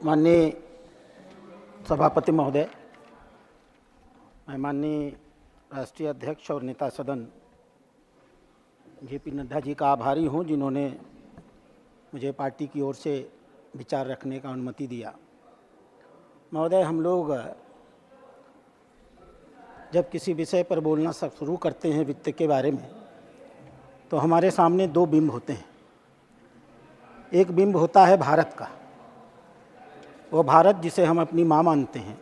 माननीय सभापति महोदय, मैं माननीय राष्ट्रीय अध्यक्ष और नेता सदन जेपी नड्डा जी का आभारी हूं, जिन्होंने मुझे पार्टी की ओर से विचार रखने का अनुमति दिया। महोदय, हम लोग जब किसी विषय पर बोलना शुरू करते हैं वित्त के बारे में, तो हमारे सामने दो बिंब होते हैं। एक बिंब होता है भारत का, वो भारत जिसे हम अपनी माँ मानते हैं।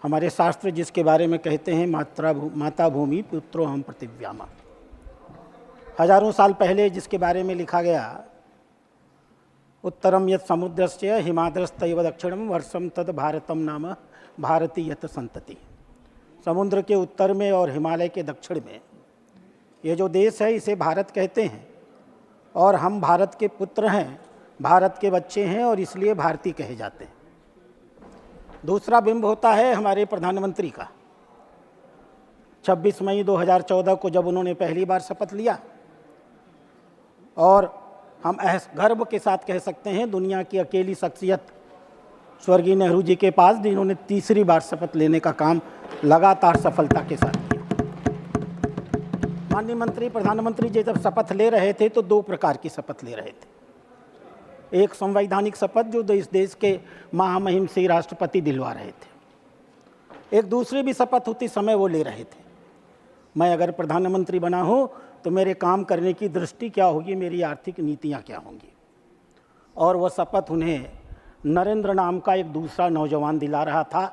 हमारे शास्त्र जिसके बारे में कहते हैं माता भूमि पुत्रो हम पृथिव्यामा। हजारों साल पहले जिसके बारे में लिखा गया, उत्तरम यत् समुद्रस्य हिमाद्रस्तैव दक्षिणम वर्षम तद भारतम नाम भारती यत संतति। समुद्र के उत्तर में और हिमालय के दक्षिण में ये जो देश है, इसे भारत कहते हैं, और हम भारत के पुत्र हैं, भारत के बच्चे हैं, और इसलिए भारतीय कहे जाते हैं। दूसरा बिंब होता है हमारे प्रधानमंत्री का। 26 मई 2014 को जब उन्होंने पहली बार शपथ लिया, और हम गर्व के साथ कह सकते हैं दुनिया की अकेली शख्सियत स्वर्गीय नेहरू जी के पास, जिन्होंने तीसरी बार शपथ लेने का काम लगातार सफलता के साथ किया। माननीय प्रधानमंत्री जी जब शपथ ले रहे थे तो दो प्रकार की शपथ ले रहे थे। एक संवैधानिक शपथ जो इस देश के महामहिम से राष्ट्रपति दिलवा रहे थे, एक दूसरी भी शपथ उसी समय वो ले रहे थे। मैं अगर प्रधानमंत्री बना हूँ तो मेरे काम करने की दृष्टि क्या होगी, मेरी आर्थिक नीतियाँ क्या होंगी। और वह शपथ उन्हें नरेंद्र नाम का एक दूसरा नौजवान दिला रहा था।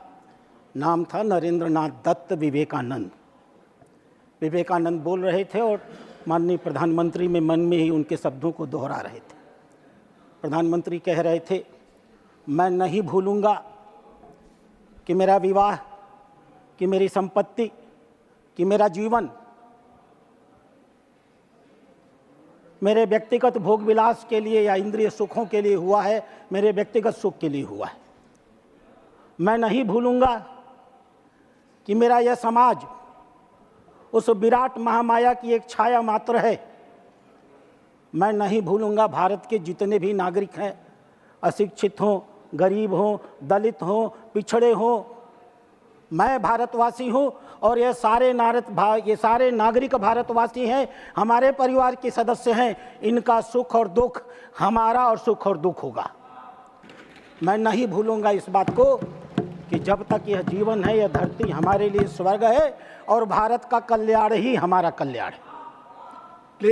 नाम था नरेंद्रनाथ दत्त विवेकानंद। विवेकानंद बोल रहे थे और माननीय प्रधानमंत्री में मन में ही उनके शब्दों को दोहरा रहे थे। प्रधानमंत्री कह रहे थे, मैं नहीं भूलूंगा कि मेरा विवाह, कि मेरी संपत्ति, कि मेरा जीवन मेरे व्यक्तिगत भोग विलास के लिए या इंद्रिय सुखों के लिए हुआ है, मेरे व्यक्तिगत सुख के लिए हुआ है। मैं नहीं भूलूंगा कि मेरा यह समाज उस विराट महामाया की एक छाया मात्र है। मैं नहीं भूलूंगा भारत के जितने भी नागरिक हैं, अशिक्षित हों, गरीब हों, दलित हों, पिछड़े हों, मैं भारतवासी हूं, और ये सारे नागरिक भारतवासी हैं, हमारे परिवार के सदस्य हैं। इनका सुख और दुख हमारा और सुख और दुख होगा। मैं नहीं भूलूंगा इस बात को कि जब तक यह जीवन है, यह धरती हमारे लिए स्वर्ग है, और भारत का कल्याण ही हमारा कल्याण है।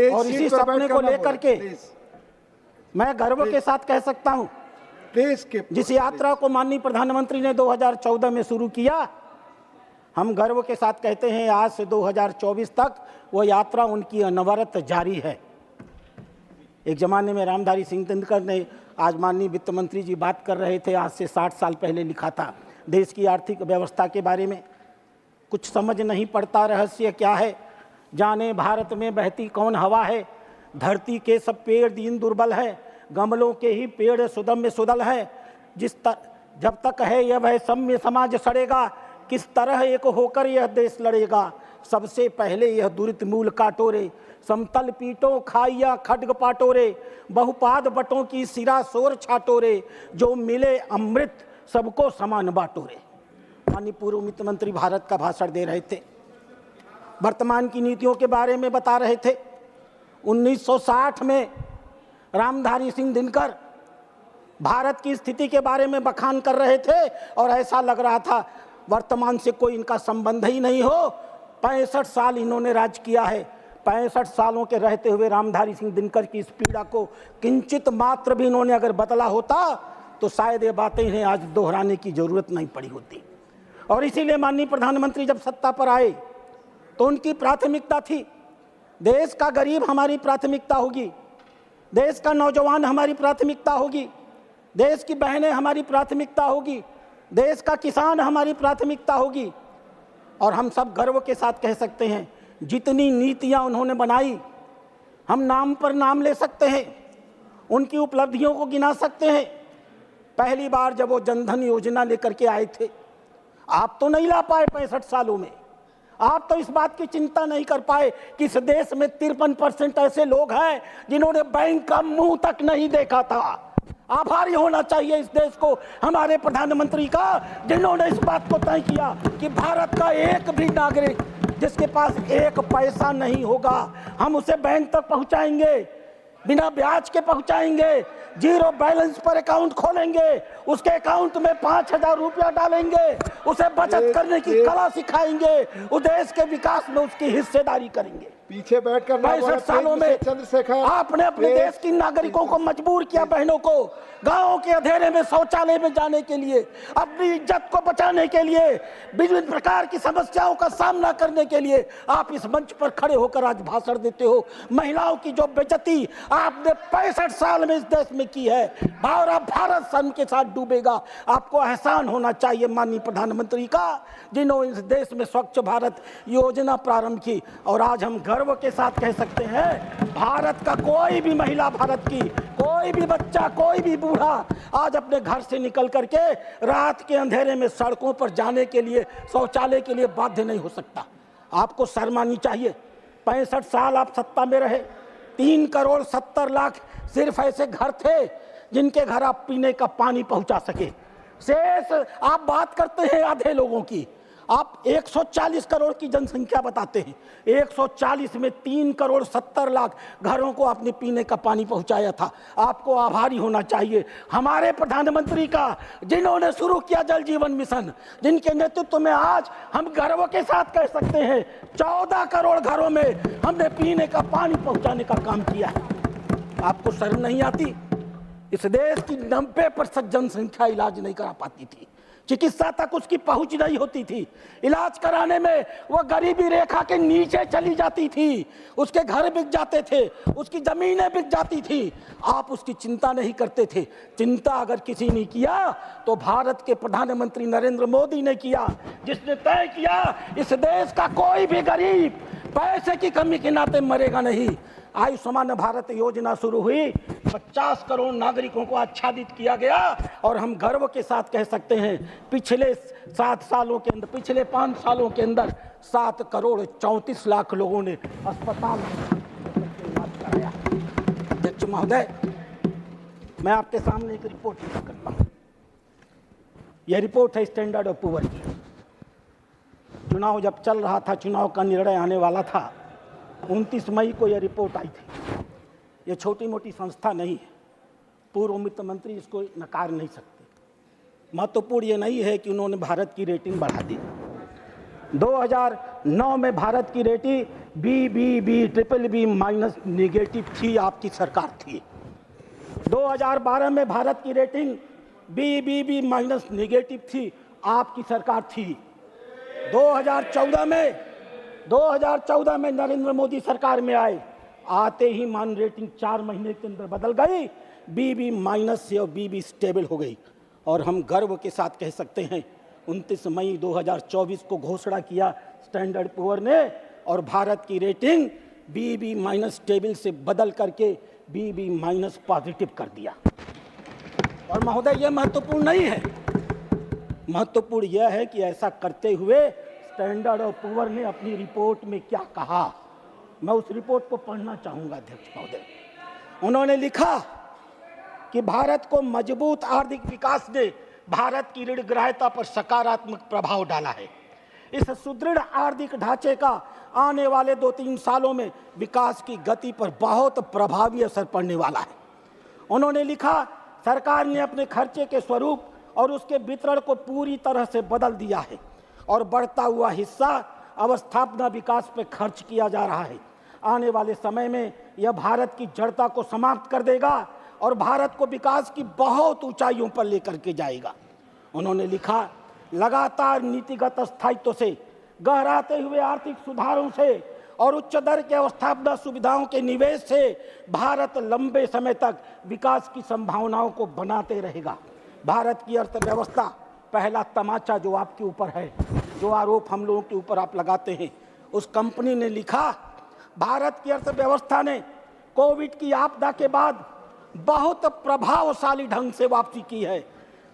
और इसी सपने को लेकर के मैं गर्व के साथ कह सकता हूं, जिस यात्रा को माननीय प्रधानमंत्री ने 2014 में शुरू किया, हम गर्व के साथ कहते हैं आज से 2024 तक वो यात्रा उनकी अनवरत जारी है। एक जमाने में रामधारी सिंह दिनकर ने, आज माननीय वित्त मंत्री जी बात कर रहे थे, आज से 60 साल पहले लिखा था देश की आर्थिक व्यवस्था के बारे में। कुछ समझ नहीं पड़ता रहस्य क्या है, जाने भारत में बहती कौन हवा है। धरती के सब पेड़ दीन दुर्बल है, गमलों के ही पेड़ सुदम्य सुदल है। जब तक है यह वह सम्य समाज सड़ेगा, किस तरह एक होकर यह देश लड़ेगा। सबसे पहले यह दुरित मूल काटोरे, समतल पीटों खाइया खड्ग पाटोरे, बहुपाद बटों की सिरा शोर छाटोरे, जो मिले अमृत सबको समान बाटोरे। माननीय पूर्व वित्त मंत्री भारत का भाषण दे रहे थे, वर्तमान की नीतियों के बारे में बता रहे थे। 1960 में रामधारी सिंह दिनकर भारत की स्थिति के बारे में बखान कर रहे थे, और ऐसा लग रहा था वर्तमान से कोई इनका संबंध ही नहीं हो। 65 साल इन्होंने राज किया है। 65 सालों के रहते हुए रामधारी सिंह दिनकर की इस पीड़ा को किंचित मात्र भी इन्होंने अगर बदला होता तो शायद ये बातें इन्हें आज दोहराने की जरूरत नहीं पड़ी होती। और इसीलिए माननीय प्रधानमंत्री जब सत्ता पर आए तो उनकी प्राथमिकता थी, देश का गरीब हमारी प्राथमिकता होगी, देश का नौजवान हमारी प्राथमिकता होगी, देश की बहनें हमारी प्राथमिकता होगी, देश का किसान हमारी प्राथमिकता होगी। और हम सब गर्व के साथ कह सकते हैं, जितनी नीतियां उन्होंने बनाई, हम नाम पर नाम ले सकते हैं, उनकी उपलब्धियों को गिना सकते हैं। पहली बार जब वो जनधन योजना लेकर के आए थे, आप तो नहीं ला पाए 65 सालों में। आप तो इस बात की चिंता नहीं कर पाए कि इस देश में 53% ऐसे लोग हैं जिन्होंने बैंक का मुंह तक नहीं देखा था। आभारी होना चाहिए इस देश को हमारे प्रधानमंत्री का, जिन्होंने इस बात को तय किया कि भारत का एक भी नागरिक जिसके पास एक पैसा नहीं होगा, हम उसे बैंक तक पहुंचाएंगे, बिना ब्याज के पहुंचाएंगे, जीरो बैलेंस पर अकाउंट खोलेंगे, उसके अकाउंट में 5,000 रुपया डालेंगे, उसे बचत करने की कला सिखाएंगे, उस देश के विकास में उसकी हिस्सेदारी करेंगे। पीछे बैठकर 65 सालों में चंद्रशेखर आपने अपने देश की नागरिकों को मजबूर किया, बहनों को गांवों के अंधेरे में शौचालय में जाने के लिए, अपनी इज्जत को बचाने के लिए, विभिन्न प्रकार की समस्याओं का सामना करने के लिए आप इस मंच पर खड़े होकर आज भाषण देते हो। महिलाओं की जो बेइज्जती आपने 65 साल में इस देश में की है, और अब भारत सन के साथ डूबेगा। आपको एहसान होना चाहिए माननीय प्रधानमंत्री का, जिन्होंने इस देश में स्वच्छ भारत योजना प्रारंभ की। और आज हम गर्व के साथ कह सकते हैं, भारत का कोई भी महिला, भारत की कोई भी बच्चा, कोई भी बूढ़ा आज अपने घर से निकल करके रात के अंधेरे में सड़कों पर जाने के लिए, शौचालय के लिए बाध्य नहीं हो सकता। आपको शर्म आनी चाहिए। 65 साल आप सत्ता में रहे, 3 करोड़ 70 लाख सिर्फ ऐसे घर थे जिनके घर आप पीने का पानी पहुंचा सके। शेष आप बात करते हैं आधे लोगों की, आप 140 करोड़ की जनसंख्या बताते हैं, 140 में 3 करोड़ 70 लाख घरों को आपने पीने का पानी पहुंचाया था। आपको आभारी होना चाहिए हमारे प्रधानमंत्री का, जिन्होंने शुरू किया जल जीवन मिशन, जिनके नेतृत्व में आज हम गर्व के साथ कह सकते हैं 14 करोड़ घरों में हमने पीने का पानी पहुंचाने का काम किया है। आपको शर्म नहीं आती? इस देश की 90% जनसंख्या इलाज नहीं करा पाती थी, चिकित्सा तक उसकी पहुंच नहीं होती थी, इलाज कराने में वह गरीबी रेखा के नीचे चली जाती थी, उसके घर बिक जाते थे, उसकी जमीनें बिक जाती थी। आप उसकी चिंता नहीं करते थे। चिंता अगर किसी ने किया तो भारत के प्रधानमंत्री नरेंद्र मोदी ने किया, जिसने तय किया इस देश का कोई भी गरीब पैसे की कमी के नाते मरेगा नहीं। आयुष्मान भारत योजना शुरू हुई, 50 करोड़ नागरिकों को आच्छादित किया गया, और हम गर्व के साथ कह सकते हैं पिछले 7 सालों के अंदर, पिछले 5 सालों के अंदर 7 करोड़ 34 लाख लोगों ने अस्पताल में इलाज कराया। अध्यक्ष महोदय, मैं आपके सामने एक रिपोर्ट पेश करता हूँ। यह रिपोर्ट है स्टैंडर्ड ऑफ पुअर की। चुनाव जब चल रहा था, चुनाव का निर्णय आने वाला था, 29 मई को यह रिपोर्ट आई थी। ये छोटी मोटी संस्था नहीं है, पूर्व वित्त मंत्री इसको नकार नहीं सकते। महत्वपूर्ण ये नहीं है कि उन्होंने भारत की रेटिंग बढ़ा दी। 2009 में भारत की रेटिंग BBB माइनस नेगेटिव थी, आपकी सरकार थी। 2012 में भारत की रेटिंग BBB माइनस नेगेटिव थी, आपकी सरकार थी। 2014 में नरेंद्र मोदी सरकार में आए, आते ही मान रेटिंग 4 महीने के अंदर बदल गई, BB माइनस से और BB स्टेबल हो गई। और हम गर्व के साथ कह सकते हैं 29 मई 2024 को घोषणा किया स्टैंडर्ड पुअर ने, और भारत की रेटिंग BB माइनस स्टेबल से बदल करके BB माइनस पॉजिटिव कर दिया। और महोदय, यह महत्वपूर्ण नहीं है, महत्वपूर्ण यह है कि ऐसा करते हुए स्टैंडर्ड ऑफ पुअर ने अपनी रिपोर्ट में क्या कहा, मैं उस रिपोर्ट को पढ़ना चाहूंगा। अध्यक्ष महोदय, उन्होंने लिखा कि भारत को मजबूत आर्थिक विकास ने भारत की ऋणग्रहता पर सकारात्मक प्रभाव डाला है। इस सुदृढ़ आर्थिक ढांचे का आने वाले 2-3 सालों में विकास की गति पर बहुत प्रभावी असर पड़ने वाला है। उन्होंने लिखा, सरकार ने अपने खर्चे के स्वरूप और उसके वितरण को पूरी तरह से बदल दिया है, और बढ़ता हुआ हिस्सा अवस्थापना विकास पर खर्च किया जा रहा है। आने वाले समय में यह भारत की जड़ता को समाप्त कर देगा और भारत को विकास की बहुत ऊंचाइयों पर लेकर के जाएगा। उन्होंने लिखा, लगातार नीतिगत स्थायित्व से, गहराते हुए आर्थिक सुधारों से और उच्च दर के अवस्थापना सुविधाओं के निवेश से भारत लंबे समय तक विकास की संभावनाओं को बनाते रहेगा। भारत की अर्थव्यवस्था, पहला तमाचा जो आपके ऊपर है, जो आरोप हम लोगों के ऊपर आप लगाते हैं, उस कंपनी ने लिखा, भारत की अर्थव्यवस्था ने कोविड की आपदा के बाद बहुत प्रभावशाली ढंग से वापसी की है।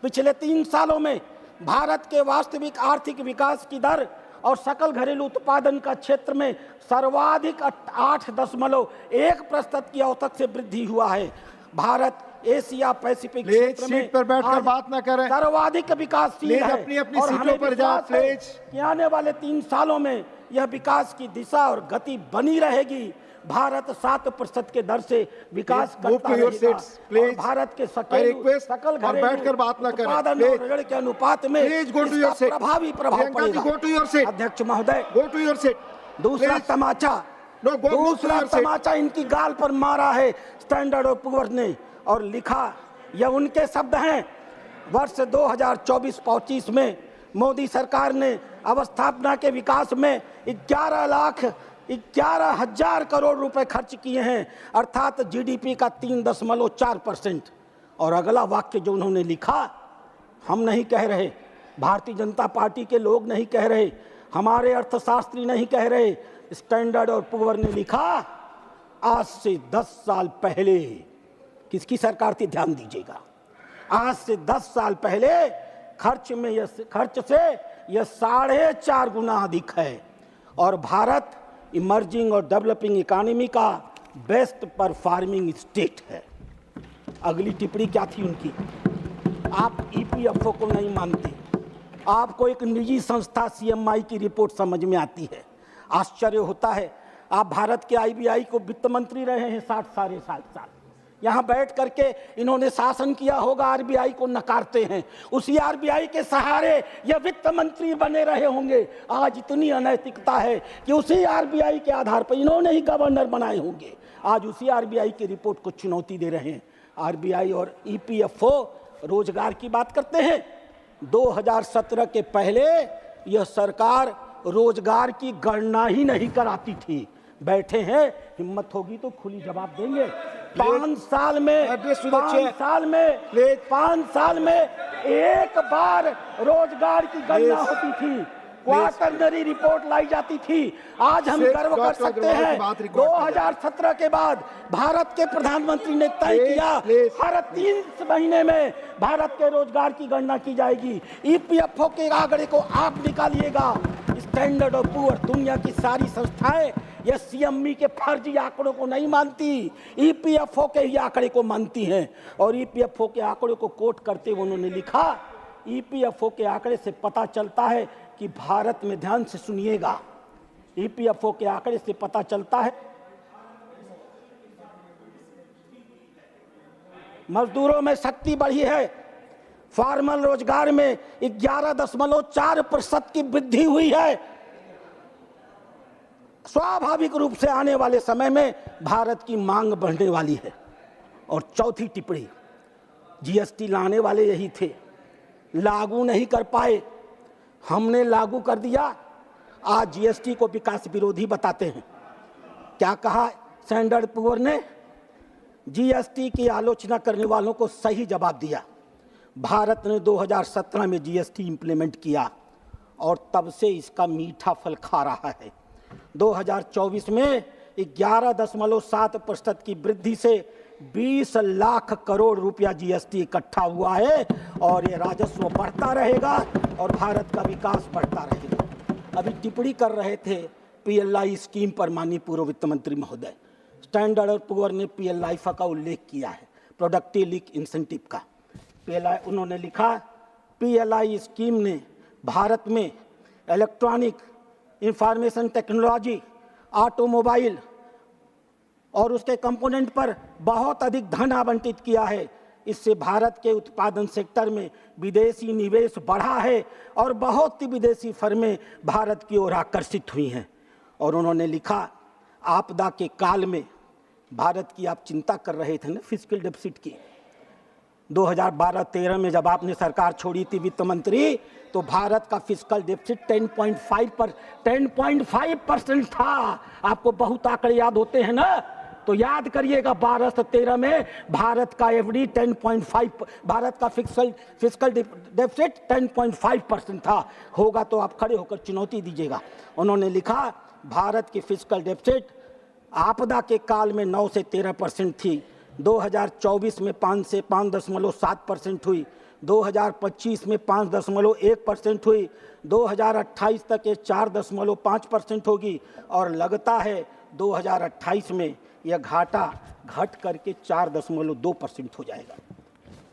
पिछले 3 सालों में भारत के वास्तविक आर्थिक विकास की दर और सकल घरेलू उत्पादन का क्षेत्र में सर्वाधिक 8.1% की औसत से वृद्धि हुआ है। भारत एशिया पैसिफिक क्षेत्र में सीट पर बैठकर बात ना करें। सर्वाधिक विकासशील है। अपनी अपनी और सीटों पर जाओ प्लीज। कि आने वाले 3 सालों में यह विकास की दिशा और गति बनी रहेगी। भारत 7% के दर से विकास करता रहेगा। और भारत के सकल बैठकर बात ना करें उत्पादन और ऋण के अनुपात में इसका प्रभावी प्रभाव पड़ेगा। अध्यक्ष महोदय, गो टू योर सीट। दूसरा तमाचा इनकी गाल पर मारा है स्टैंडर्ड और पुअर ने, और लिखा, यह उनके शब्द हैं, वर्ष 2024-25 में मोदी सरकार ने अवस्थापना के विकास में 11,11,000 करोड़ रुपए खर्च किए हैं, अर्थात जीडीपी का 3.4%। और अगला वाक्य जो उन्होंने लिखा, हम नहीं कह रहे, भारतीय जनता पार्टी के लोग नहीं कह रहे, हमारे अर्थशास्त्री नहीं कह रहे, स्टैंडर्ड और पुअर ने लिखा, आज से 10 साल पहले, किसकी सरकार थी ध्यान दीजिएगा, आज से 10 साल पहले खर्च से यह 4.5 गुना अधिक है। और भारत इमर्जिंग और डेवलपिंग इकोनॉमी का बेस्ट परफॉर्मिंग स्टेट है। अगली टिप्पणी क्या थी उनकी, आप ईपीएफओ को नहीं मानते, आपको एक निजी संस्था सीएमआई की रिपोर्ट समझ में आती है। आश्चर्य होता है, आप भारत के आईबीआई को वित्त मंत्री रहे हैं 60 साल, यहाँ बैठ करके इन्होंने शासन किया होगा, आरबीआई को नकारते हैं। उसी आरबीआई के सहारे ये वित्त मंत्री बने रहे होंगे। आज इतनी अनैतिकता है कि उसी आरबीआई के आधार पर इन्होंने ही गवर्नर बनाए होंगे। आज उसी आरबीआई की रिपोर्ट को चुनौती दे रहे हैं। आरबीआई और ईपीएफओ रोजगार की बात करते हैं। 2017 के पहले यह सरकार रोजगार की गणना ही नहीं कराती थी। बैठे हैं, हिम्मत होगी तो खुली जवाब देंगे। 5 साल में एक बार रोजगार की गणना होती थी, क्वार्टरली रिपोर्ट लाई जाती थी। आज हम गर्व कर सकते हैं 2017 के बाद भारत के प्रधानमंत्री ने तय किया हर 3 महीने में भारत के रोजगार की गणना की जाएगी। ईपीएफओ के आंकड़े को आप निकालिएगा। स्टैंडर्ड और पुअर, दुनिया की सारी संस्थाएं ये सीएमई के फर्जी आंकड़ों को नहीं मानती, ईपीएफओ के ही आंकड़े को मानती हैं। और ईपीएफओ के आंकड़े को कोट करते हुए उन्होंने लिखा, ईपीएफओ के आंकड़े से पता चलता है कि भारत में, ध्यान से सुनिएगा, ईपीएफओ के आंकड़े से पता चलता है मजदूरों में शक्ति बढ़ी है। फॉर्मल रोजगार में 11.4% की वृद्धि हुई है। स्वाभाविक रूप से आने वाले समय में भारत की मांग बढ़ने वाली है। और चौथी टिप्पणी, जीएसटी लाने वाले यही थे, लागू नहीं कर पाए, हमने लागू कर दिया। आज जीएसटी को विकास विरोधी बताते हैं। क्या कहा स्टैंडर्ड पुअर ने? जीएसटी की आलोचना करने वालों को सही जवाब दिया। भारत ने 2017 में जीएसटी इंप्लीमेंट किया और तब से इसका मीठा फल खा रहा है। 2024 में 11.7% की वृद्धि से 20 लाख करोड़ रुपया जीएसटी इकट्ठा हुआ है और ये राजस्व बढ़ता रहेगा और भारत का विकास बढ़ता रहेगा। अभी टिप्पणी कर रहे थे पीएलआई स्कीम पर माननीय पूर्व वित्त मंत्री महोदय। स्टैंडर्ड और पुअर ने पीएलआई का उल्लेख किया है, प्रोडक्टिव लिंक इंसेंटिव का। पीएलआई, उन्होंने लिखा, पीएलआई स्कीम ने भारत में इलेक्ट्रॉनिक इंफॉर्मेशन टेक्नोलॉजी, ऑटोमोबाइल और उसके कंपोनेंट पर बहुत अधिक धन आवंटित किया है। इससे भारत के उत्पादन सेक्टर में विदेशी निवेश बढ़ा है और बहुत सी विदेशी फर्में भारत की ओर आकर्षित हुई हैं। और उन्होंने लिखा, आपदा के काल में भारत की आप चिंता कर रहे थे ना फिस्कल डेफिसिट की, 2012-13 में जब आपने सरकार छोड़ी थी वित्त मंत्री, तो भारत का फिस्कल डेफिसिट 10.5% था। आपको बहुत आंकड़े याद होते हैं ना, तो याद करिएगा 12 से 13 में भारत का एफडी 10.5, भारत का फिस्कल डेफिसिट 10.5% था। होगा तो आप खड़े होकर चुनौती दीजिएगा। उन्होंने लिखा, भारत की फिस्कल डेफिसिट आपदा के काल में 9 से 13% थी, 2024 में 5 से 5.7% हुई, 2025 में 5.1% हुई, 2028 तक ये 4.5% होगी और लगता है 2028 में यह घाटा घट करके 4.2% हो जाएगा।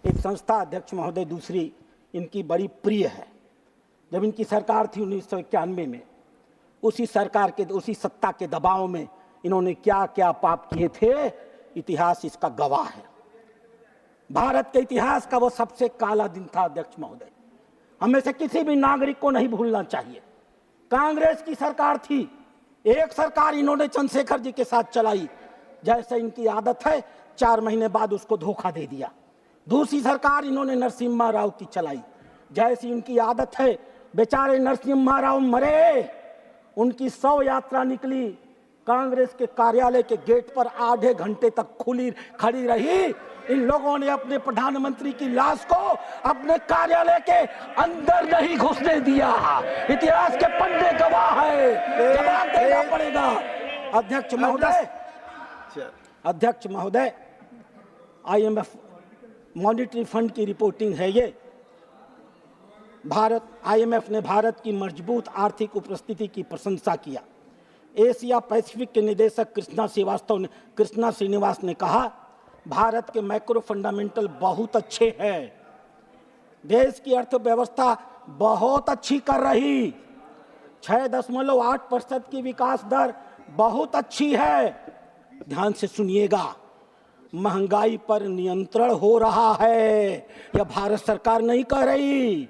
एक संस्था अध्यक्ष महोदय दूसरी इनकी बड़ी प्रिय है। जब इनकी सरकार थी 1991 में, उसी सरकार के, उसी सत्ता के दबाव में इन्होंने क्या क्या पाप किए थे, इतिहास इसका गवाह है। भारत के इतिहास का वो सबसे काला दिन था अध्यक्ष महोदय, हमें से किसी भी नागरिक को नहीं भूलना चाहिए। कांग्रेस की सरकार थी, एक सरकार इन्होंने चंद्रशेखर जी के साथ चलाई, जैसे इनकी आदत है 4 महीने बाद उसको धोखा दे दिया। दूसरी सरकार इन्होंने नरसिम्हा राव की चलाई, जैसी इनकी आदत है बेचारे नरसिम्हा राव मरे, उनकी शव यात्रा निकली, कांग्रेस के कार्यालय के गेट पर आधे घंटे तक खड़ी रही। इन लोगों ने अपने प्रधानमंत्री की लाश को अपने कार्यालय के अंदर नहीं घुसने दिया। इतिहास के पन्ने गवाह है, जवाब देना पड़ेगा। अध्यक्ष महोदय, IMF मॉनिटरी फंड की रिपोर्टिंग है ये। IMF ने भारत की मजबूत आर्थिक उपस्थिति की प्रशंसा किया। एशिया पैसिफिक के निदेशक कृष्णा श्रीनिवास ने कहा, भारत के मैक्रो फंडामेंटल बहुत अच्छे हैं, देश की अर्थव्यवस्था बहुत अच्छी कर रही, 6.8% की विकास दर बहुत अच्छी है। ध्यान से सुनिएगा, महंगाई पर नियंत्रण हो रहा है। यह भारत सरकार नहीं कह रही,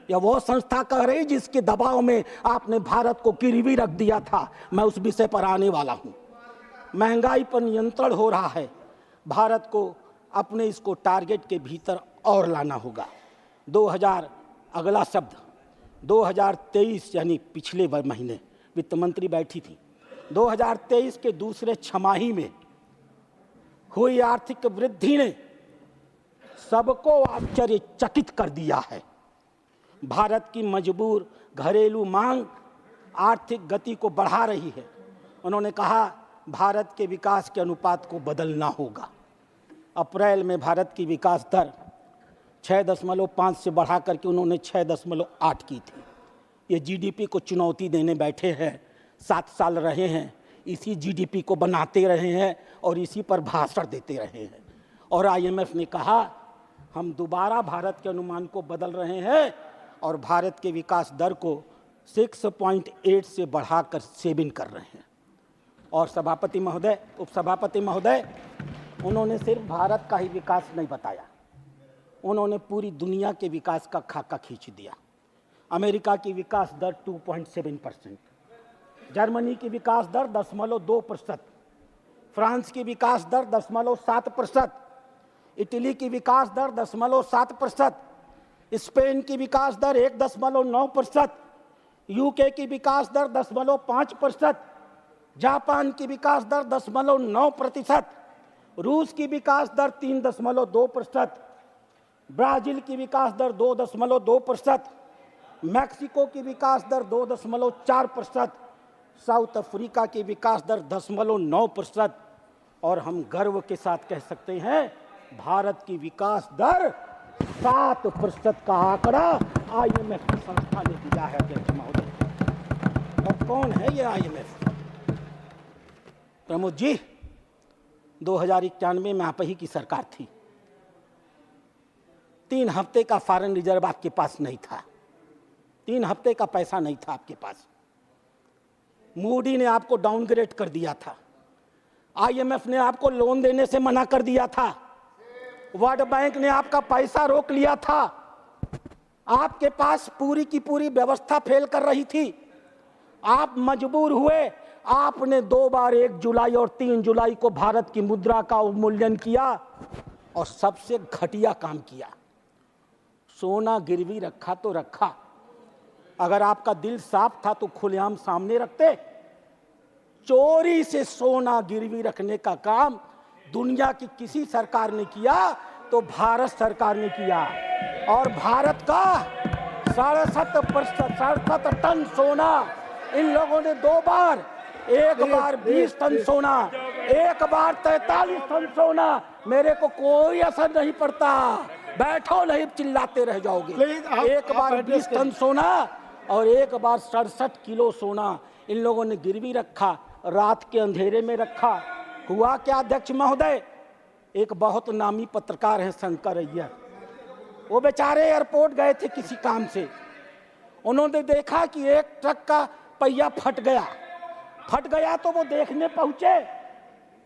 यह वो संस्था कह रही जिसके दबाव में आपने भारत को गिरवी रख दिया था। मैं उस विषय पर आने वाला हूं। महंगाई पर नियंत्रण हो रहा है, भारत को अपने इसको टारगेट के भीतर और लाना होगा। 2023 यानी पिछले महीने वित्त मंत्री बैठी थी, 2023 के दूसरे छमाही में हुई आर्थिक वृद्धि ने सबको आश्चर्यचकित कर दिया है। भारत की मजबूर घरेलू मांग आर्थिक गति को बढ़ा रही है। उन्होंने कहा, भारत के विकास के अनुपात को बदलना होगा। अप्रैल में भारत की विकास दर 6.5 से बढ़ा करके उन्होंने 6.8 की थी। ये जीडीपी को चुनौती देने बैठे हैं, 7 साल रहे हैं, इसी जीडीपी को बनाते रहे हैं और इसी पर भाषण देते रहे हैं। और IMF ने कहा, हम दोबारा भारत के अनुमान को बदल रहे हैं और भारत के विकास दर को 6.8 से बढ़ाकर 7 कर रहे हैं। और सभापति महोदय, उपसभापति महोदय, उन्होंने सिर्फ भारत का ही विकास नहीं बताया, उन्होंने पूरी दुनिया के विकास का खाका खींच दिया। अमेरिका की विकास दर 2.7%, जर्मनी की विकास दर 0.2%, फ्रांस की विकास दर 0.7%, इटली की विकास दर 0.7%, स्पेन की विकास दर 1.9%, यूके की विकास दर 10.5%, जापान की विकास दर 10.9%, रूस की विकास दर 3.2%, ब्राजील की विकास दर 2.2%, मैक्सिको की विकास दर 2.4%, साउथ अफ्रीका की विकास दर 10.9%। और हम गर्व के साथ कह सकते हैं, भारत की विकास दर 7% का आंकड़ा IMF की संस्था ने दिया है अध्यक्ष महोदय। और कौन है ये IMF? प्रमोद जी, 2091 में आप ही की सरकार थी, 3 हफ्ते का फॉरेन रिजर्व आपके पास नहीं था, 3 हफ्ते का पैसा नहीं था आपके पास। मूडी ने आपको डाउनग्रेड कर दिया था, IMF ने आपको लोन देने से मना कर दिया था, वर्ल्ड बैंक ने आपका पैसा रोक लिया था, आपके पास पूरी की पूरी व्यवस्था फेल कर रही थी। आप मजबूर हुए, आपने 2 बार 1 जुलाई और 3 जुलाई को भारत की मुद्रा का अवमूल्यन किया और सबसे घटिया काम किया, सोना गिरवी रखा तो रखा। अगर आपका दिल साफ था तो खुलेआम सामने रखते। चोरी से सोना गिरवी रखने का काम दुनिया की किसी सरकार ने किया तो भारत सरकार ने किया। और भारत का 67 टन सोना इन लोगों ने 2 बार, एक बार 20 टन सोना, एक बार 43 टन सोना। मेरे को कोई असर नहीं पड़ता, बैठो नहीं चिल्लाते रह जाओगे। एक बार 20 टन सोना और एक बार 67 किलो सोना इन लोगों ने गिरवी रखा, रात के अंधेरे में रखा। हुआ क्या अध्यक्ष महोदय, एक बहुत नामी पत्रकार हैं शंकर अय्यर, वो बेचारे एयरपोर्ट गए थे किसी काम से। उन्होंने देखा कि एक ट्रक का पहिया फट गया तो वो देखने पहुंचे,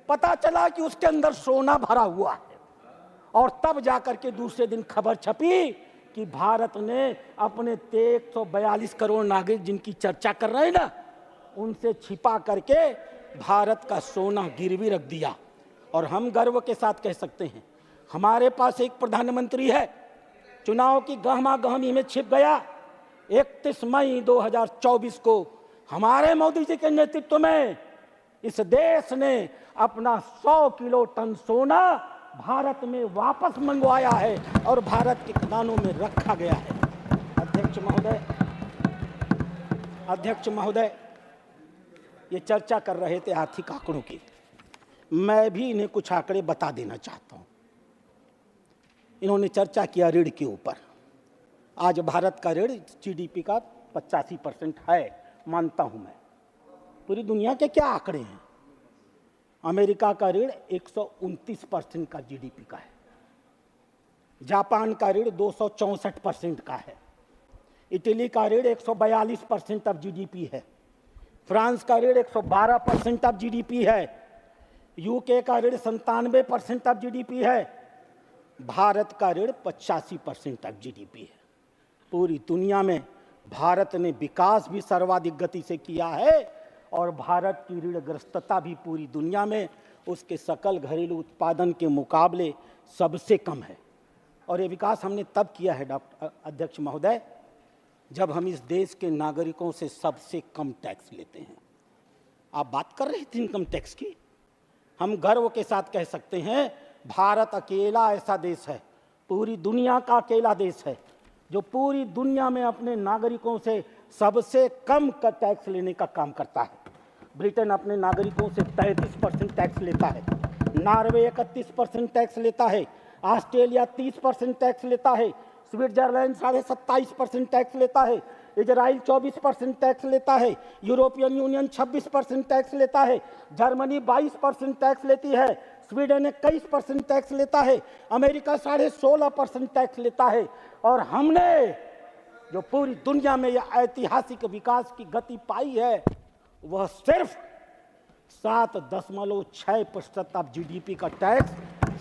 पता चला कि उसके अंदर सोना भरा हुआ है। और तब जाकर के दूसरे दिन खबर छपी कि भारत ने अपने 142 करोड़ नागरिक जिनकी चर्चा कर रहे हैं ना, उनसे छिपा करके भारत का सोना गिरवी रख दिया। और हम गर्व के साथ कह सकते हैं हमारे पास एक प्रधानमंत्री है, चुनाव की गहमा गहमी में छिप गया। 31 मई 2024 को हमारे मोदी जी के नेतृत्व में इस देश ने अपना 100 किलो टन सोना भारत में वापस मंगवाया है और भारत के खजानों में रखा गया है। अध्यक्ष महोदय, ये चर्चा कर रहे थे आर्थिक आंकड़ों की, मैं भी इन्हें कुछ आंकड़े बता देना चाहता हूं। इन्होंने चर्चा किया ऋण के ऊपर। आज भारत का ऋण जीडीपी का 85% है, मानता हूं मैं। पूरी दुनिया के क्या आंकड़े हैं? अमेरिका का ऋण 129% का जीडीपी का है, जापान का ऋण 264% का है, इटली का ऋण 142% ऑफ जीडीपी है, फ्रांस का ऋण 112% ऑफ जीडीपी है, यूके का ऋण 97% ऑफ जीडीपी है, भारत का ऋण 85% ऑफ जीडीपी है। पूरी दुनिया में भारत ने विकास भी सर्वाधिक गति से किया है और भारत की ऋणग्रस्तता भी पूरी दुनिया में उसके सकल घरेलू उत्पादन के मुकाबले सबसे कम है। और ये विकास हमने तब किया है अध्यक्ष महोदय, जब हम इस देश के नागरिकों से सबसे कम टैक्स लेते हैं। आप बात कर रहे थे इनकम टैक्स की, हम गर्व के साथ कह सकते हैं भारत अकेला ऐसा देश है, पूरी दुनिया का अकेला देश है जो पूरी दुनिया में अपने नागरिकों से सबसे कम का टैक्स लेने का काम करता है। ब्रिटेन अपने नागरिकों से 33% टैक्स लेता है, नॉर्वे 31% टैक्स लेता है, ऑस्ट्रेलिया 30% टैक्स लेता है, स्विट्जरलैंड 27.5% टैक्स लेता है, इजराइल 24% टैक्स लेता है, यूरोपियन यूनियन 26% टैक्स लेता है, जर्मनी 22% टैक्स लेती है, स्वीडन 21% टैक्स लेता है, अमेरिका 16.5% टैक्स लेता है। और हमने जो पूरी दुनिया में यह ऐतिहासिक विकास की गति पाई है वह सिर्फ 7.6% ऑफ जीडीपी का टैक्स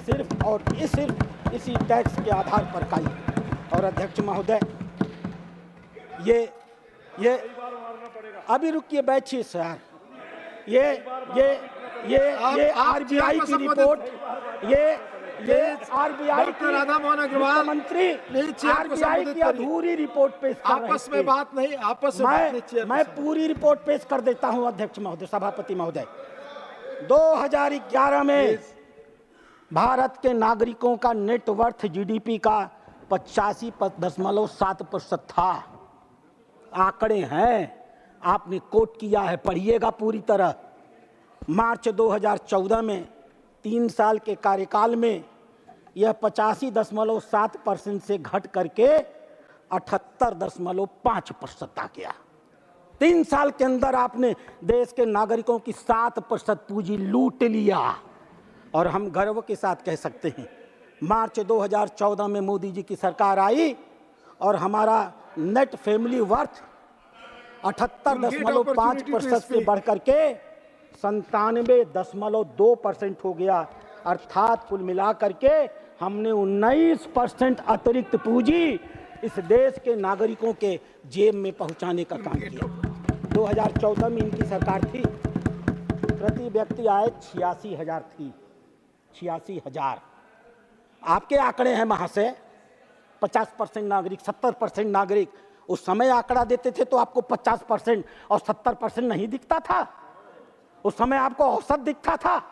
सिर्फ इसी टैक्स के आधार पर पाई। और अध्यक्ष महोदय, ये अभी रुकिए, बैठिए सर। ये आरबीआई की रिपोर्ट, ये आरबीआई की मंत्री आरबीआई की अधूरी रिपोर्ट पेश कर रहे थे। आपस में बात नहीं, मैं पूरी रिपोर्ट पेश कर देता हूं अध्यक्ष महोदय, सभापति महोदय। 2011 में भारत के नागरिकों का नेटवर्थ जीडीपी का 85.7% था। आंकड़े हैं, आपने कोट किया है, पढ़िएगा पूरी तरह। मार्च 2014 में 3 साल के कार्यकाल में यह 85.7% से घट करके 78.5% आ गया। 3 साल के अंदर आपने देश के नागरिकों की 7% पूंजी लूट लिया। और हम गर्व के साथ कह सकते हैं मार्च 2014 में मोदी जी की सरकार आई और हमारा नेट फैमिली वर्थ 78.5% से बढ़कर के 97.2% हो गया। अर्थात कुल मिलाकर के हमने 19% अतिरिक्त पूंजी इस देश के नागरिकों के जेब में पहुंचाने का काम किया। 2014 में इनकी सरकार थी, प्रति व्यक्ति आय 86,000 थी, 86,000। आपके आंकड़े हैं महाशय, 50% नागरिक, 70% नागरिक। उस समय आंकड़ा देते थे तो आपको 50% और 70% नहीं दिखता था। उस समय आपको औसत दिखता था।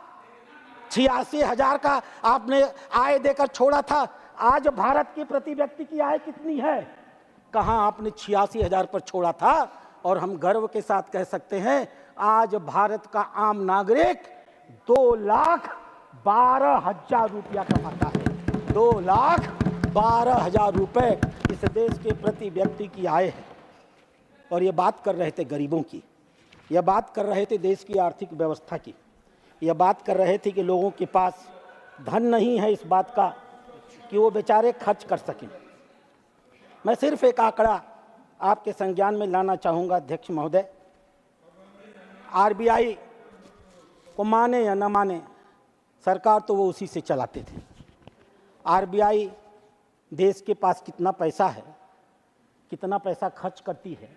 86,000 का आपने आय देकर छोड़ा था। आज भारत की प्रति व्यक्ति की आय कितनी है? कहां आपने 86,000 पर छोड़ा था। और हम गर्व के साथ कह सकते हैं आज भारत का आम नागरिक 2,12,000 रुपया कमाता है। 2,12,000 रुपए इस देश के प्रति व्यक्ति की आय है। और ये बात कर रहे थे गरीबों की, यह बात कर रहे थे देश की आर्थिक व्यवस्था की। ये बात कर रहे थे कि लोगों के पास धन नहीं है इस बात का कि वो बेचारे खर्च कर सकें। मैं सिर्फ एक आंकड़ा आपके संज्ञान में लाना चाहूँगा अध्यक्ष महोदय। आरबीआई को माने या न माने, सरकार तो वो उसी से चलाते थे। आरबीआई देश के पास कितना पैसा है, कितना पैसा खर्च करती है,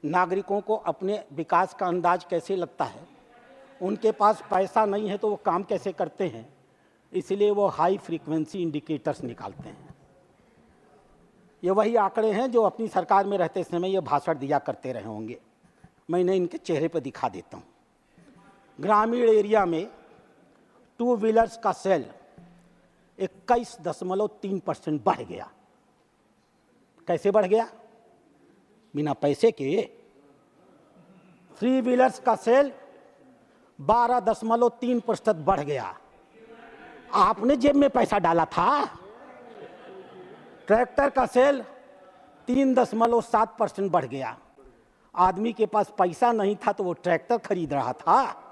नागरिकों को अपने विकास का अंदाज कैसे लगता है, उनके पास पैसा नहीं है तो वो काम कैसे करते हैं, इसलिए वो हाई फ्रीक्वेंसी इंडिकेटर्स निकालते हैं। ये वही आंकड़े हैं जो अपनी सरकार में रहते समय ये भाषण दिया करते रहे होंगे। मैं इन्हें इनके चेहरे पर दिखा देता हूँ। ग्रामीण एरिया में 2 व्हीलर्स का सेल 21.3% बढ़ गया। कैसे बढ़ गया? बिना पैसे के। 3 व्हीलर्स का सेल 12.3% बढ़ गया। आपने जेब में पैसा डाला था। ट्रैक्टर का सेल 3.7% बढ़ गया। आदमी के पास पैसा नहीं था तो वो ट्रैक्टर खरीद रहा था।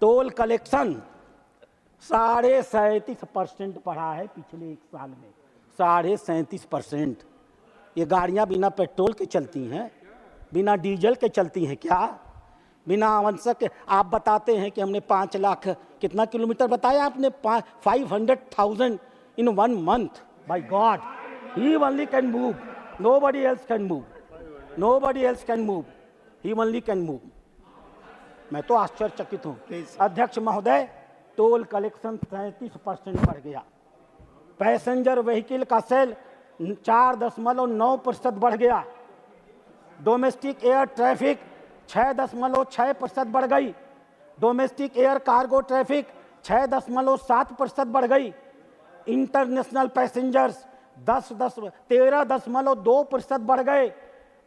टोल कलेक्शन 37.5% बढ़ा है पिछले 1 साल में। 37.5%। ये गाड़ियां बिना पेट्रोल के चलती हैं, बिना डीजल के चलती हैं क्या? बिना आवश्यक आप बताते हैं कि हमने 5 लाख कितना किलोमीटर बताया आपने? 500,000 in 1 month. By God, he only can move. Nobody else can move. Nobody else can move. He only can move. मैं तो आश्चर्यचकित हूँ अध्यक्ष महोदय। टोल कलेक्शन 37% बढ़ गया। पैसेंजर व्हीकल का सेल 4.9% बढ़ गया। डोमेस्टिक एयर ट्रैफिक 6.6% बढ़ गई। डोमेस्टिक एयर कार्गो ट्रैफिक 6.7% बढ़ गई। इंटरनेशनल पैसेंजर्स 13.2% बढ़ गए।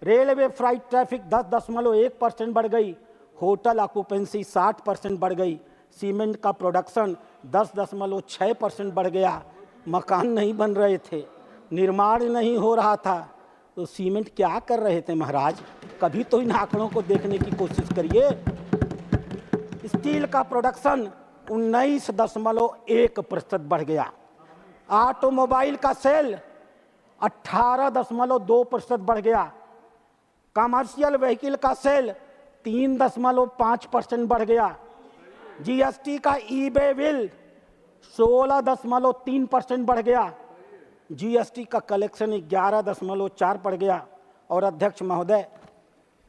रेलवे फ्लाइट ट्रैफिक 10.1% बढ़ गई। होटल ऑक्यूपेंसी 60% बढ़ गई। सीमेंट का प्रोडक्शन 10.6% बढ़ गया। मकान नहीं बन रहे थे, निर्माण नहीं हो रहा था, तो सीमेंट क्या कर रहे थे महाराज? कभी तो इन आंकड़ों को देखने की कोशिश करिए। स्टील का प्रोडक्शन 19.1% बढ़ गया। ऑटोमोबाइल का सेल 18.2% बढ़ गया। कमर्शियल व्हीकल का सेल 3.5% बढ़ गया। जीएसटी का ई-वे बिल 16.3% बढ़ गया। जीएसटी का कलेक्शन 11.4 बढ़ गया। और अध्यक्ष महोदय,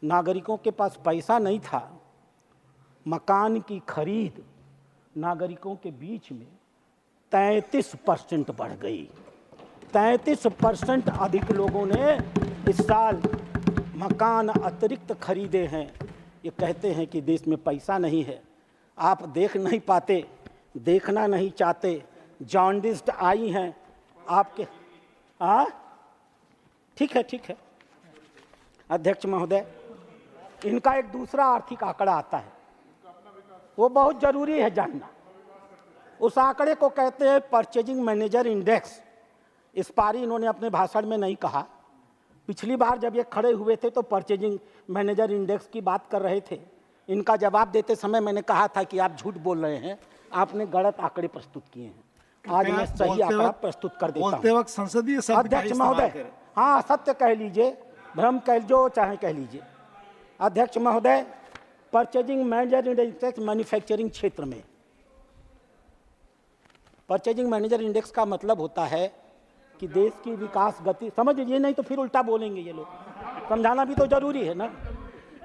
नागरिकों के पास पैसा नहीं था। मकान की खरीद नागरिकों के बीच में 33% बढ़ गई। 33% अधिक लोगों ने इस साल मकान अतिरिक्त खरीदे हैं। ये कहते हैं कि देश में पैसा नहीं है। आप देख नहीं पाते, देखना नहीं चाहते। जॉन्डिस्ड आई हैं आपके। ठीक है अध्यक्ष महोदय, इनका एक दूसरा आर्थिक आंकड़ा आता है, वो बहुत जरूरी है जानना। उस आंकड़े को कहते हैं परचेजिंग मैनेजर इंडेक्स। इस बार इन्होंने अपने भाषण में नहीं कहा। पिछली बार जब ये खड़े हुए थे तो परचेजिंग मैनेजर इंडेक्स की बात कर रहे थे। इनका जवाब देते समय मैंने कहा था कि आप झूठ बोल रहे हैं, आपने गलत आंकड़े प्रस्तुत किए हैं। आज मैं सही आंकड़ा प्रस्तुत कर देता हूं। वक्त संसदीय शब्द अध्यक्ष महोदय, हाँ सत्य कह लीजिए, भ्रम कह जो चाहे कह लीजिए। अध्यक्ष महोदय, परचेजिंग मैनेजर इंडेक्स मैन्युफैक्चरिंग क्षेत्र में, परचेजिंग मैनेजर इंडेक्स का मतलब होता है कि देश की विकास गति, समझ लीजिए नहीं तो फिर उल्टा बोलेंगे ये लोग, समझाना भी तो जरूरी है ना।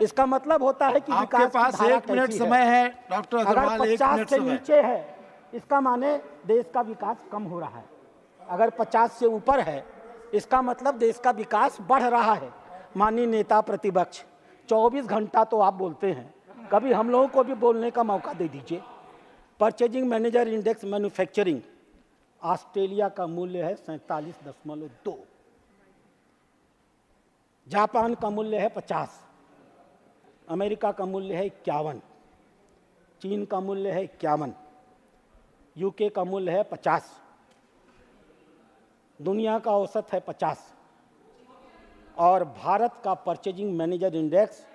इसका मतलब होता है कि आपके विकास पास की धारा 1 मिनट कैसी समय है डॉक्टर अगर अग्रवाल, 1 50 मिनट से समय। नीचे है इसका माने देश का विकास कम हो रहा है। अगर 50 से ऊपर है इसका मतलब देश का विकास बढ़ रहा है। माननीय नेता प्रतिपक्ष, 24 घंटा तो आप बोलते हैं, कभी हम लोगों को भी बोलने का मौका दे दीजिए। Purchasing manager index manufacturing, Australia का मूल्य है 47.2, जापान का मूल्य है 50, अमेरिका का मूल्य है 51, चीन का मूल्य है 51, यूके का मूल्य है 50, दुनिया का औसत है 50 और भारत का परचेजिंग मैनेजर इंडेक्स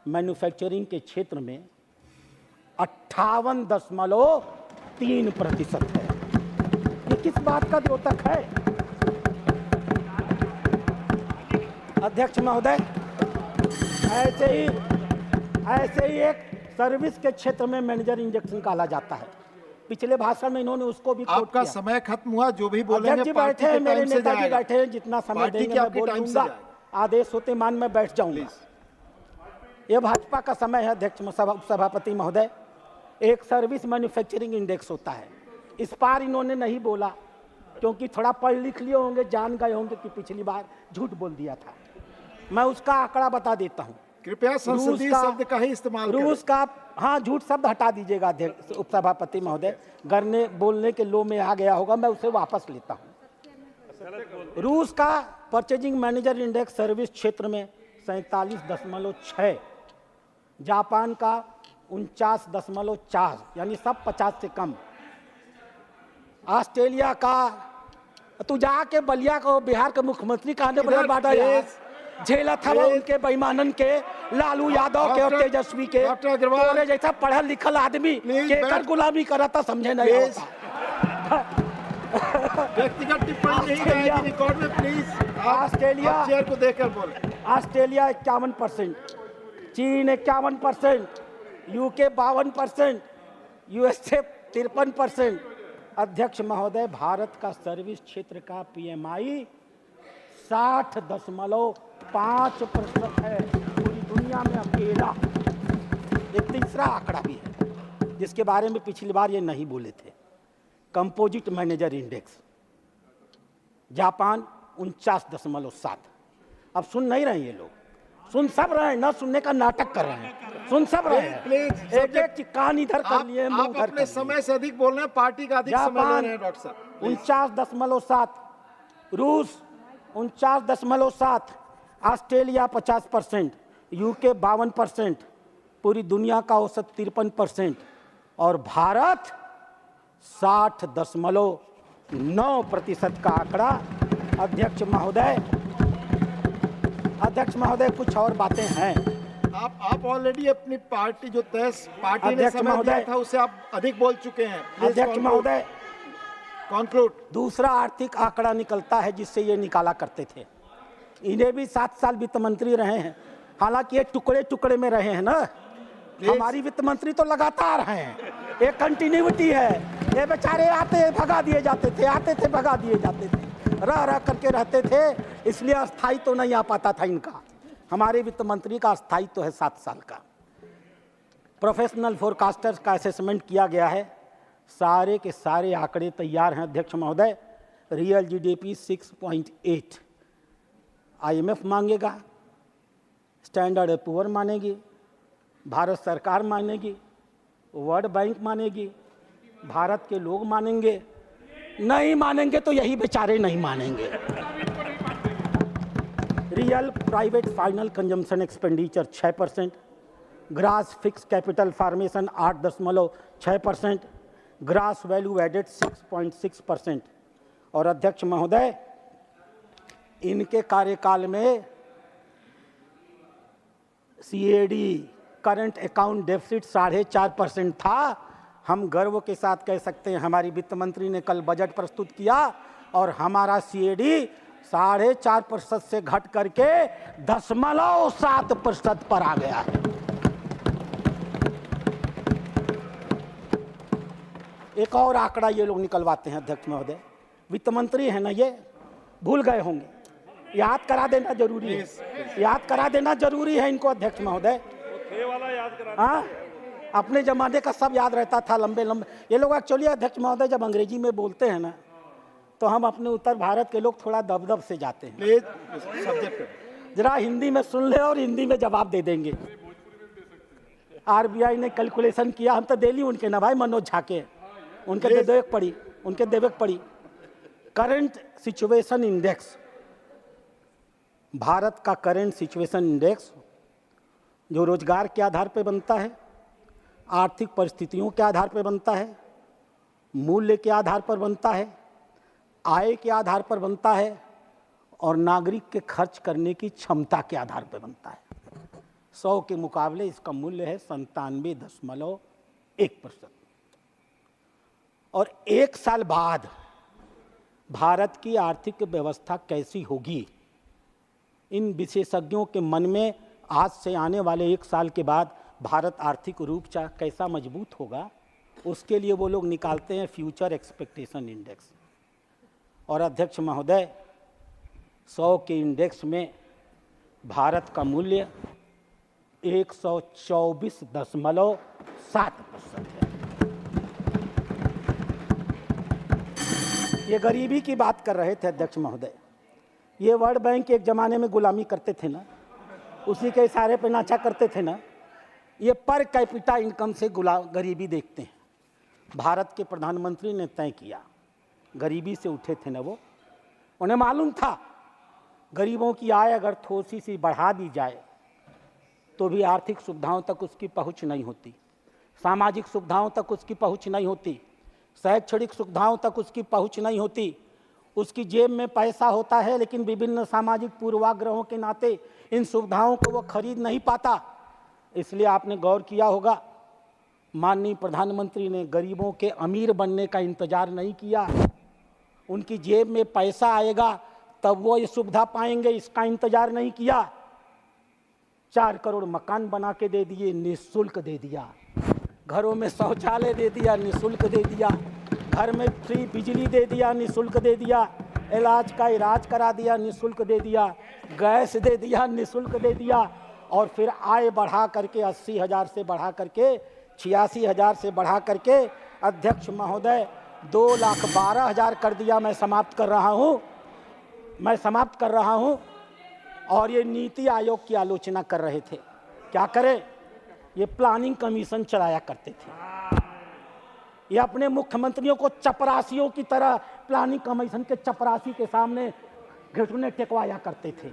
मैन्युफैक्चरिंग के क्षेत्र में 58.3% है। ये किस बात का द्योतक है? अध्यक्ष महोदय, ऐसे ही एक सर्विस के क्षेत्र में मैनेजर इंडेक्स निकाला जाता है। पिछले भाषण में इन्होंने उसको भी कोट आपका किया। समय खत्म हुआ, जो भी बोलेंगे अध्यक्ष जी पार्टी बैठे के हैं, मेरे टाइम से नेताजी जाएगा। बैठे हैं, जितना समय पार्टी देंगे के मैं आपके बोल टाइम से लूंगा। जाएगा। आदेश होते मान मैं बैठ जाऊंगा। ये भाजपा का समय है अध्यक्ष सभापति महोदय। एक सर्विस मैन्युफैक्चरिंग इंडेक्स होता है, इस बार इन्होंने नहीं बोला क्योंकि थोड़ा पढ़ लिख लिए होंगे, जान गए होंगे कि पिछली बार झूठ बोल दिया था। मैं उसका आंकड़ा बता देता हूं। कृपया संसदीय शब्द का ही इस्तेमाल करें। रूस का, हाँ, झूठ शब्द हटा दीजिएगा अध्यक्ष उपसभापति महोदय, गरने बोलने के लो में आ गया होगा, मैं उसे वापस लेता हूं। रूस का परचेजिंग मैनेजर इंडेक्स सर्विस क्षेत्र में 47.6, जापान का 49.4, यानी सब 50 से कम। ऑस्ट्रेलिया का, तू जाके बलिया को बिहार के मुख्यमंत्री का आने बड़ा बाटा झेला था वो उनके बेईमानन के, लालू यादव के और तेजस्वी के। तोरे जैसा पढ़ल लिखल आदमी केकर गुलामी करा था, समझे नहीं होता। व्यक्तिगत टिप्पणी नहीं जाएगी रिकॉर्ड में, प्लीज। ऑस्ट्रेलिया, आप चेयर को देखकर बोलें। ऑस्ट्रेलिया 51%, चीन 51%, यूके 52%, यूएसए 53%। अध्यक्ष महोदय, भारत का सर्विस क्षेत्र का पीएमआई 60.5% है, पूरी दुनिया में अकेला। एक तीसरा आंकड़ा भी है जिसके बारे में पिछली बार ये नहीं बोले थे, कंपोजिट मैनेजर इंडेक्स। जापान 49.7। अब सुन नहीं रहे ये लोग, सुन सब रहे हैं, ना सुनने का नाटक कर रहे हैं, सुन सब रहे हैं। एक एक कान इधर कर लिए, आप अपने समय से अधिक बोल रहे हैं, पार्टी का अधिक समय ले रहे हैं डॉक्टर साहब। 49.7, रूस 49.7, ऑस्ट्रेलिया 50%, यूके 52%, पूरी दुनिया का औसत 53%, और भारत 60.9% का आंकड़ा। अध्यक्ष महोदय, कुछ और बातें हैं। आप ऑलरेडी अपनी पार्टी जो तय पार्टी ने समय दिया था उससे आप अधिक बोल चुके हैं। अध्यक्ष महोदय, कॉन्क्लूड। दूसरा आर्थिक आंकड़ा निकलता है जिससे ये निकाला करते थे। इन्हें भी 7 साल वित्त मंत्री रहे हैं, हालांकि ये टुकड़े टुकड़े में रहे हैं ना। हमारी वित्त मंत्री तो लगातार हैं, एक कंटिन्यूटी है। ये बेचारे आते भगा दिए जाते थे, आते थे भगा दिए जाते थे, रह करके रहते थे, इसलिए अस्थायित्व तो नहीं आ पाता था इनका। हमारे वित्त मंत्री का अस्थायित्व तो है 7 साल का। प्रोफेशनल फोरकास्टर्स का असेसमेंट किया गया है, सारे के सारे आंकड़े तैयार हैं अध्यक्ष महोदय। रियल जीडीपी 6.8, आईएमएफ मांगेगा, स्टैंडर्ड पुअर मानेगी, भारत सरकार मानेगी, वर्ल्ड बैंक मानेगी, भारत के लोग मानेंगे, नहीं मानेंगे तो यही बेचारे नहीं मानेंगे। Real private final consumption expenditure 6%, gross fix capital formation 8.6%, gross value added 6.6%। और अध्यक्ष महोदय, इनके कार्यकाल में सीएडी करंट अकाउंट डेफिसिट 4.5% था। हम गर्व के साथ कह सकते हैं हमारी वित्त मंत्री ने कल बजट प्रस्तुत किया और हमारा सीएडी 4.5% से घट करके 0.7% पर आ गया है। एक और आंकड़ा ये लोग निकलवाते हैं अध्यक्ष महोदय, वित्त मंत्री है ना, ये भूल गए होंगे, याद करा देना जरूरी है, याद करा देना जरूरी है इनको अध्यक्ष महोदय। हाँ, अपने जमाने का सब याद रहता था, लंबे लंबे ये लोग। एक्चुअली अध्यक्ष महोदय जब अंग्रेजी में बोलते हैं ना तो हम अपने उत्तर भारत के लोग थोड़ा दबदब से जाते हैं। जरा हिंदी में सुन ले और हिंदी में जवाब दे देंगे। आरबीआई ने कैलकुलेशन किया, हम तो दिल्ली उनके ना भाई मनोज झा के, उनके देवेक पड़ी करंट सिचुएशन इंडेक्स। भारत का करंट सिचुएशन इंडेक्स जो रोजगार के आधार पर बनता है, आर्थिक परिस्थितियों के आधार पर बनता है, मूल्य के आधार पर बनता है, आय के आधार पर बनता है और नागरिक के खर्च करने की क्षमता के आधार पर बनता है। 100 के मुकाबले इसका मूल्य है 97.1। 1%। और 1 साल बाद भारत की आर्थिक व्यवस्था कैसी होगी, इन विशेषज्ञों के मन में आज से आने वाले 1 साल के बाद भारत आर्थिक रूप से कैसा मजबूत होगा, उसके लिए वो लोग निकालते हैं फ्यूचर एक्सपेक्टेशन इंडेक्स। और अध्यक्ष महोदय, 100 के इंडेक्स में भारत का मूल्य 124.7% है। ये गरीबी की बात कर रहे थे अध्यक्ष महोदय। ये वर्ल्ड बैंक एक ज़माने में गुलामी करते थे ना, उसी के इशारे पे नाचा करते थे ना। ये पर कैपिटा इनकम से गरीबी देखते हैं। भारत के प्रधानमंत्री ने तय किया, गरीबी से उठे थे ना वो, उन्हें मालूम था गरीबों की आय अगर थोड़ी सी बढ़ा दी जाए तो भी आर्थिक सुविधाओं तक उसकी पहुंच नहीं होती, सामाजिक सुविधाओं तक उसकी पहुंच नहीं होती, शैक्षणिक सुविधाओं तक उसकी पहुंच नहीं होती। उसकी जेब में पैसा होता है लेकिन विभिन्न सामाजिक पूर्वाग्रहों के नाते इन सुविधाओं को वो खरीद नहीं पाता। इसलिए आपने गौर किया होगा, माननीय प्रधानमंत्री ने गरीबों के अमीर बनने का इंतजार नहीं किया। उनकी जेब में पैसा आएगा तब वो ये सुविधा पाएंगे, इसका इंतजार नहीं किया। 4 करोड़ मकान बना के दे दिए, निःशुल्क दे दिया। घरों में शौचालय दे दिया, निःशुल्क दे दिया। घर में फ्री बिजली दे दिया, निःशुल्क दे दिया। इलाज का इलाज करा दिया, निःशुल्क दे दिया। गैस दे दिया, निःशुल्क दे दिया। और फिर आय बढ़ा करके 80,000 से बढ़ा करके 86,000 से बढ़ा करके अध्यक्ष महोदय 2,12,000 कर दिया। मैं समाप्त कर रहा हूँ। और ये नीति आयोग की आलोचना कर रहे थे। क्या करें, ये प्लानिंग कमीशन चलाया करते थे। ये अपने मुख्यमंत्रियों को चपरासियों की तरह प्लानिंग कमीशन के चपरासी के सामने घुटने टेकवाया करते थे।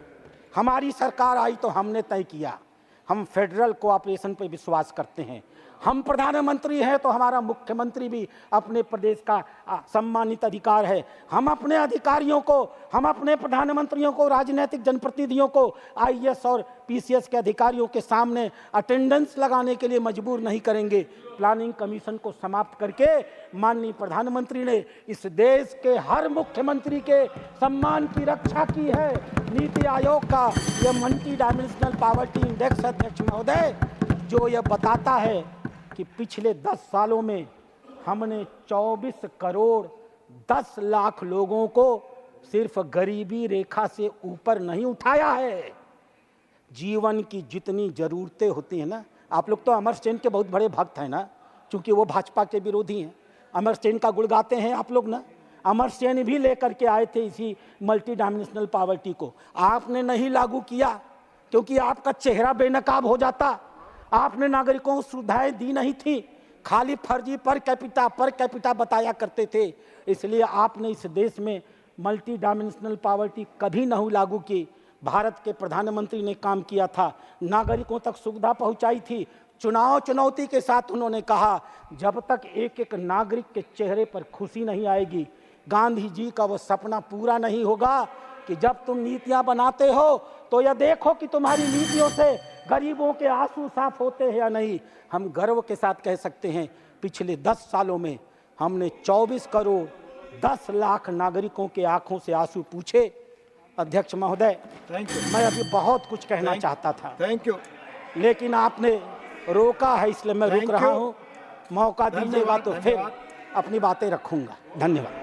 हमारी सरकार आई तो हमने तय किया, हम फेडरल कोऑपरेशन पर विश्वास करते हैं। हम प्रधानमंत्री हैं तो हमारा मुख्यमंत्री भी अपने प्रदेश का सम्मानित अधिकार है। हम अपने अधिकारियों को, हम अपने प्रधानमंत्रियों को, राजनीतिक जनप्रतिनिधियों को आईएएस और पीसीएस के अधिकारियों के सामने अटेंडेंस लगाने के लिए मजबूर नहीं करेंगे। प्लानिंग कमीशन को समाप्त करके माननीय प्रधानमंत्री ने इस देश के हर मुख्यमंत्री के सम्मान की रक्षा की है। नीति आयोग का यह मल्टी डायमेंशनल पॉवर्टी इंडेक्स अध्यक्ष महोदय जो यह बताता है कि पिछले 10 सालों में हमने 24 करोड़ 10 लाख लोगों को सिर्फ गरीबी रेखा से ऊपर नहीं उठाया है। जीवन की जितनी ज़रूरतें होती हैं ना, आप लोग तो अमर सेन के बहुत बड़े भक्त हैं ना, क्योंकि वो भाजपा के विरोधी हैं। अमर सेन का गुण गाते हैं आप लोग ना। अमर सेन भी लेकर के आए थे इसी मल्टी डायमेंशनल पॉवर्टी को, आपने नहीं लागू किया क्योंकि आपका चेहरा बेनकाब हो जाता। आपने नागरिकों को सुविधाएं दी नहीं थी, खाली फर्जी पर कैपिटा बताया करते थे। इसलिए आपने इस देश में मल्टी डायमेंशनल पॉवर्टी कभी नहीं लागू की। भारत के प्रधानमंत्री ने काम किया था, नागरिकों तक सुविधा पहुंचाई थी। चुनौती के साथ उन्होंने कहा, जब तक एक एक नागरिक के चेहरे पर खुशी नहीं आएगी, गांधी जी का वो सपना पूरा नहीं होगा कि जब तुम नीतियां बनाते हो तो यह देखो कि तुम्हारी नीतियों से गरीबों के आंसू साफ होते हैं या नहीं। हम गर्व के साथ कह सकते हैं, पिछले 10 सालों में हमने 24 करोड़ 10 लाख नागरिकों के आंखों से आंसू पूछे। अध्यक्ष महोदय, थैंक यू। मैं अभी बहुत कुछ कहना चाहता था, थैंक यू, लेकिन आपने रोका है, इसलिए मैं रुक रहा हूँ। मौका दीजिएगा तो फिर अपनी बातें रखूंगा। धन्यवाद।